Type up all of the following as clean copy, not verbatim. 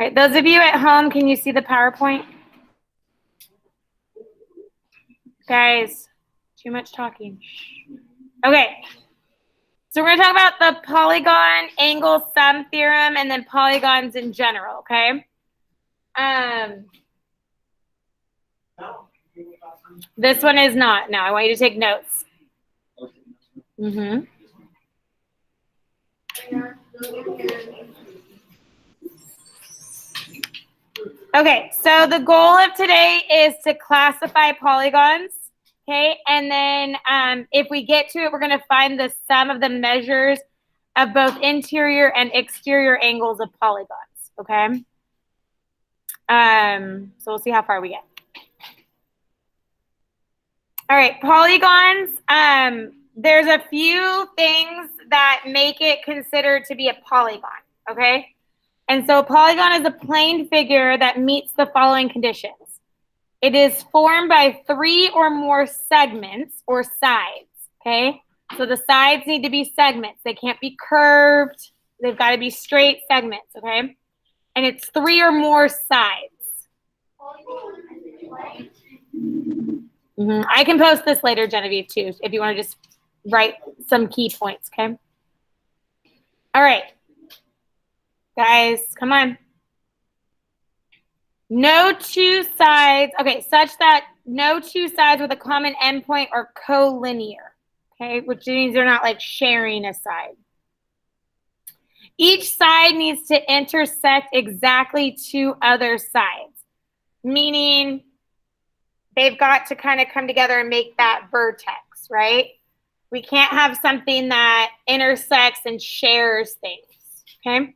Okay, those of you at home, can you see the PowerPoint? Guys, too much talking. Okay, so we're going to talk about the polygon angle sum theorem and then polygons in general, okay? This one is not. No, I want you to take notes. Mm-hmm. Okay, so the goal of today is to classify polygons, okay? And then if we get to it, we're going to find the sum of the measures of both interior and exterior angles of polygons, okay? So we'll see how far we get. All right, polygons. There's a few things that make it considered to be a polygon, okay? And so a polygon is a plane figure that meets the following conditions. It is formed by 3 or more segments or sides, okay? So the sides need to be segments. They can't be curved. They've got to be straight segments, okay? And it's 3 or more sides. I can post this later, Genevieve, too, if you want to just write some key points, okay? All right. Guys, come on. No two sides, okay, such that no two sides with a common endpoint are collinear, okay, which means they're not like sharing a side. Each side needs to intersect exactly 2 other sides, meaning they've got to kind of come together and make that vertex, right? We can't have something that intersects and shares things, okay?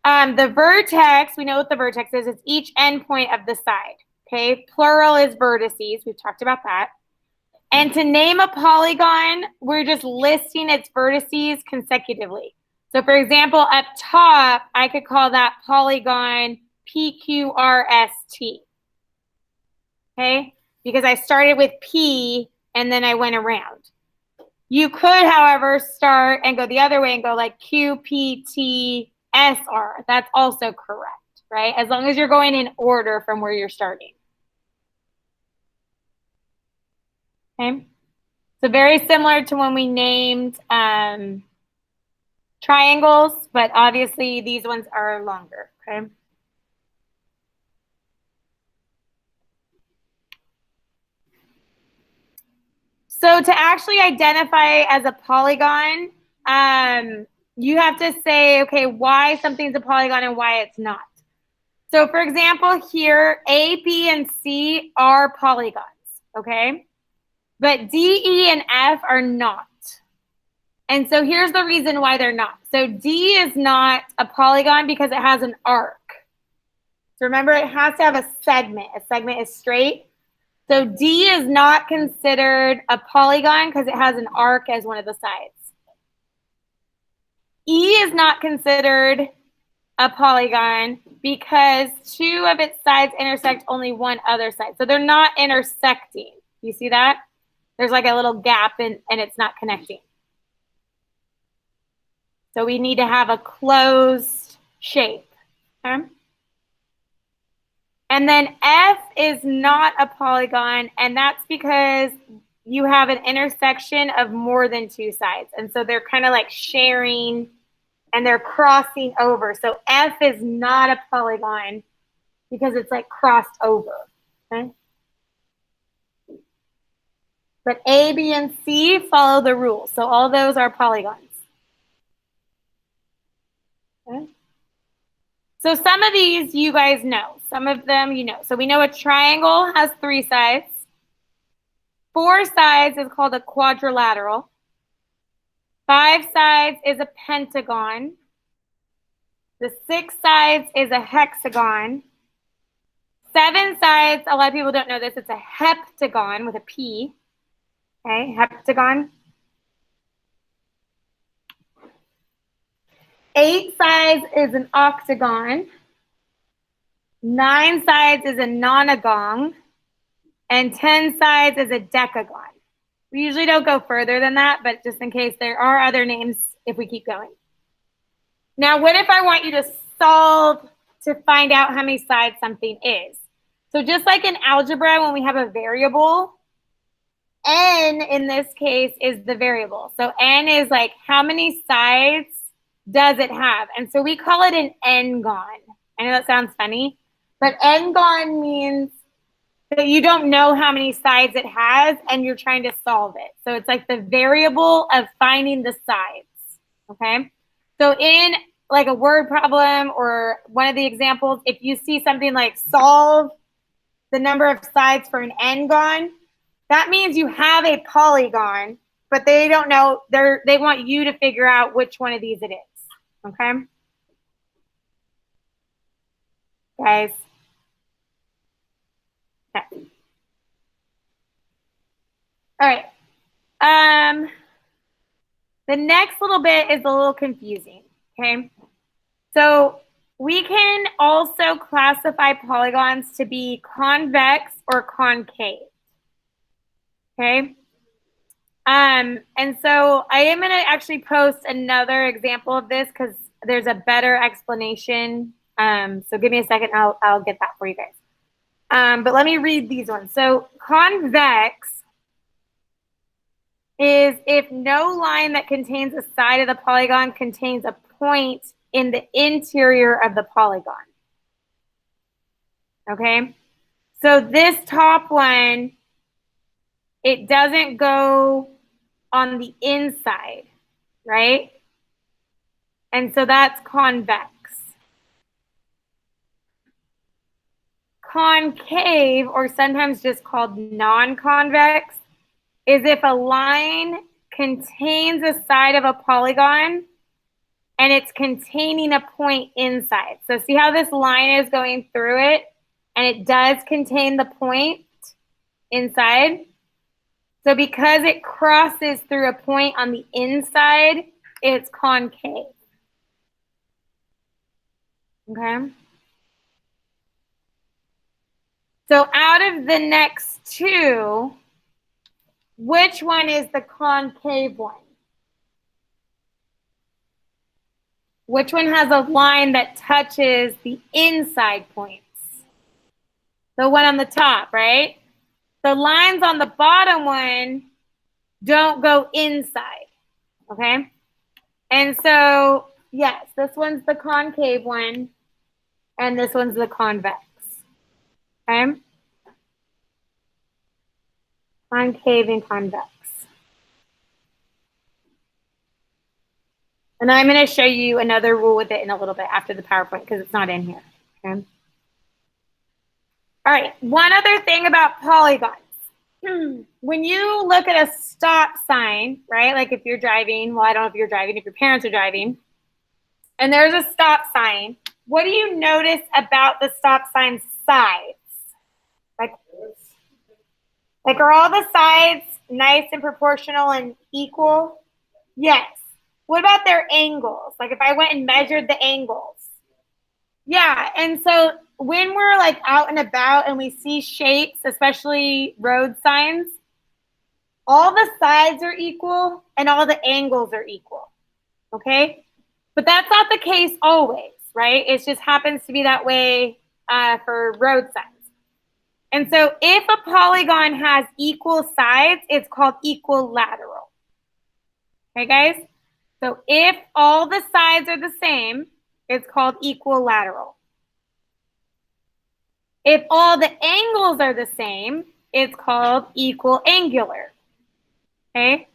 The vertex, we know what the vertex is. It's each endpoint of the side, okay? Plural is vertices. We've talked about that. And to name a polygon, we're just listing its vertices consecutively. So, for example, up top, I could call that polygon PQRST, okay? Because I started with P and then I went around. You could, however, start and go the other way and go like QPT SR, that's also correct, right? As long as you're going in order from where you're starting. Okay. So very similar to when we named triangles, but obviously these ones are longer, okay? So to actually identify as a polygon, you have to say, okay, why something's a polygon and why it's not. So for example, here, A, B, and C are polygons, okay? But D, E, and F are not. And so here's the reason why they're not. So D is not a polygon because it has an arc. So remember, it has to have a segment. A segment is straight. So D is not considered a polygon because it has an arc as one of the sides. E is not considered a polygon because 2 of its sides intersect only one other side. So they're not intersecting. You see that? There's like a little gap and it's not connecting. So we need to have a closed shape. Okay? And then F is not a polygon, and that's because you have an intersection of more than 2 sides. And so they're kind of like sharing and they're crossing over. So F is not a polygon because it's like crossed over, okay? But A, B, and C follow the rules. So all those are polygons. Okay? So some of these you guys know. Some of them you know. So we know a triangle has 3 sides. 4 sides is called a quadrilateral. 5 sides is a pentagon. The 6 sides is a hexagon. 7 sides, a lot of people don't know this, it's a heptagon with a P. Okay, heptagon. 8 sides is an octagon. 9 sides is a nonagon. And 10 sides is a decagon. We usually don't go further than that, but just in case there are other names if we keep going. Now, what if I want you to solve to find out how many sides something is. So just like in algebra, when we have a variable, n in this case is the variable. So n is like how many sides does it have? And so we call it an n-gon. I know that sounds funny, but n-gon means that you don't know how many sides it has and you're trying to solve it. So it's like the variable of finding the sides, okay? So in like a word problem or one of the examples, if you see something like solve the number of sides for an n-gon, that means you have a polygon, but they don't know, they want you to figure out which one of these it is, okay? Guys. Okay. All right. The next little bit is a little confusing, okay? So we can also classify polygons to be convex or concave, okay? And so I am going to actually post another example of this because there's a better explanation. So give me a second. I'll get that for you guys. But let me read these ones. So convex is if no line that contains a side of the polygon contains a point in the interior of the polygon. Okay? So this top one, it doesn't go on the inside, right? And so that's convex. Concave, or sometimes just called non-convex, is if a line contains a side of a polygon and it's containing a point inside. So see how this line is going through it and it does contain the point inside? So because it crosses through a point on the inside, it's concave. Okay? So out of the next two, which one is the concave one? Which one has a line that touches the inside points? The one on the top, right? The lines on the bottom one don't go inside, okay? And so, yes, this one's the concave one, and this one's the convex, okay? Concave and convex. And I'm going to show you another rule with it in a little bit after the PowerPoint because it's not in here, okay? All right, one other thing about polygons. When you look at a stop sign, right? Like if you're driving, well, I don't know if you're driving, if your parents are driving, and there's a stop sign, what do you notice about the stop sign's sides? Like are all the sides nice and proportional and equal? Yes. What about their angles? Like if I went and measured the angles. Yeah, and so when we're like out and about and we see shapes, especially road signs, all the sides are equal and all the angles are equal, okay? But that's not the case always, right? It just happens to be that way for road signs. And so if a polygon has equal sides, it's called equilateral. Okay, guys? So if all the sides are the same, it's called equilateral. If all the angles are the same, it's called equiangular. Okay?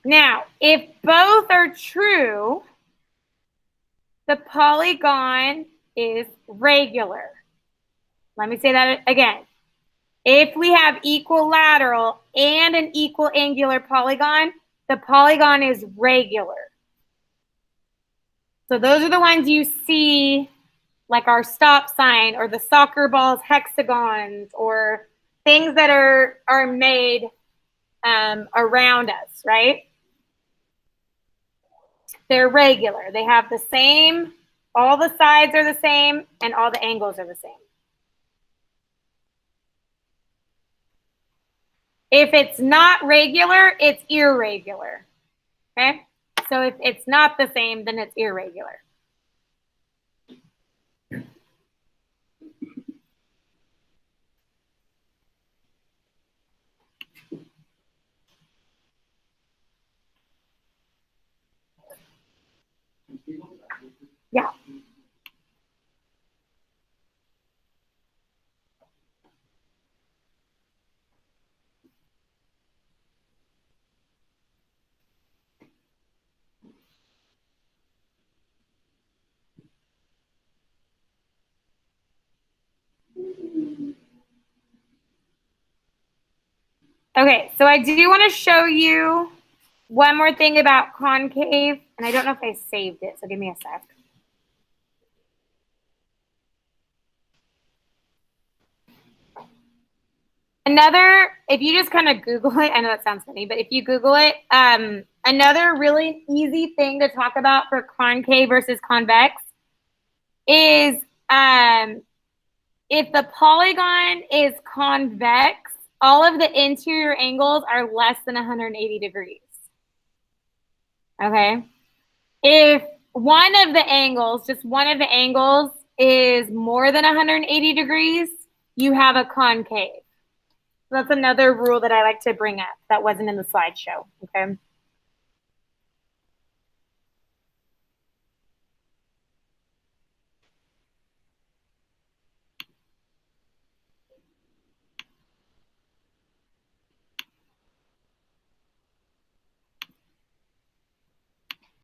Now, if both are true, the polygon is regular. Let me say that again. If we have equilateral and an equiangular polygon, the polygon is regular. So those are the ones you see, like our stop sign or the soccer balls hexagons or things that are made around us, right? They're regular. They have the same, all the sides are the same, and all the angles are the same. If it's not regular, it's irregular, okay? So if it's not the same, then it's irregular. Yeah. Okay, so I do want to show you one more thing about concave, and I don't know if I saved it, so give me a sec. Another, if you just kind of Google it, I know that sounds funny, but if you Google it, another really easy thing to talk about for concave versus convex is if the polygon is convex, all of the interior angles are less than 180 degrees. Okay. If one of the angles, just one of the angles is more than 180 degrees, you have a concave. So that's another rule that I like to bring up that wasn't in the slideshow. Okay.